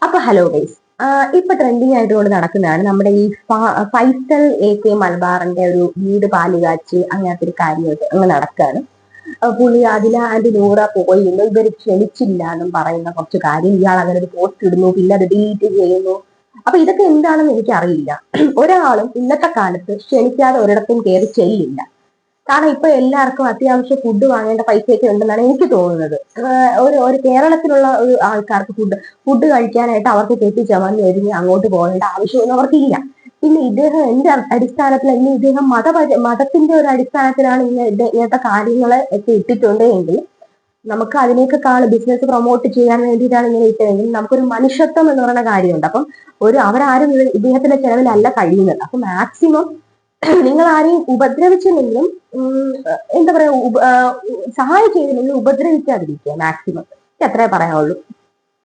അപ്പൊ hello guys, ഇപ്പൊ trending ആയിട്ടുകൊണ്ട് നടക്കുന്നതാണ് നമ്മുടെ ഈ ഫൈസൽ AK മലബാറിന്റെ ഒരു വീട് പാലുകാച്ചി അങ്ങനത്തെ ഒരു കാര്യമായിട്ട് അങ്ങ് നടക്കാണ്. പുള്ളി അതിലാൻഡ് നൂറ പോയിരുന്നു, ഇവര് ക്ഷണിച്ചില്ല എന്നും പറയുന്ന കുറച്ച് കാര്യം. ഇയാൾ അങ്ങനെ ഒരു പോസ്റ്റ് ഇടുന്നു, പിന്നെ അത് ഡിലീറ്റ് ചെയ്യുന്നു. അപ്പൊ ഇതൊക്കെ എന്താണെന്ന് എനിക്കറിയില്ല. ഒരാളും ഇന്നത്തെ കാലത്ത് ക്ഷണിക്കാതെ ഒരിടത്തും കയറി ചെല്ലില്ല. കാരണം ഇപ്പൊ എല്ലാവർക്കും അത്യാവശ്യം ഫുഡ് വാങ്ങേണ്ട പൈസയൊക്കെ ഉണ്ടെന്നാണ് എനിക്ക് തോന്നുന്നത്. ഒരു കേരളത്തിലുള്ള ഒരു ആൾക്കാർക്ക് ഫുഡ് കഴിക്കാനായിട്ട് അവർക്ക് തെറ്റിച്ചമർന്ന് ഒരുങ്ങി അങ്ങോട്ട് പോകേണ്ട ആവശ്യമൊന്നും അവർക്കില്ല. പിന്നെ ഇദ്ദേഹം എന്ത് അടിസ്ഥാനത്തിൽ, ഇനി ഇദ്ദേഹം മതത്തിന്റെ ഒരു അടിസ്ഥാനത്തിലാണ് ഇങ്ങനത്തെ കാര്യങ്ങളെ ഒക്കെ ഇട്ടിട്ടുണ്ട് എങ്കിൽ നമുക്ക് അതിനേക്കാൾ ബിസിനസ് പ്രൊമോട്ട് ചെയ്യാൻ വേണ്ടിയിട്ടാണ് ഇങ്ങനെ ഇട്ടതെങ്കിൽ നമുക്കൊരു മനുഷ്യത്വം എന്ന് പറയുന്ന കാര്യമുണ്ട്. അപ്പം അവരാരും ഇദ്ദേഹത്തിന്റെ ചെലവിലല്ല കഴിയുന്നത്. അപ്പൊ മാക്സിമം നിങ്ങൾ ആരെയും ഉപദ്രവിച്ചില്ലെങ്കിലും എന്താ പറയാ, സഹായം ചെയ്തില്ലെങ്കിൽ ഉപദ്രവിക്കാതിരിക്കുക മാക്സിമം. അത്രേ പറയാനുള്ളൂ.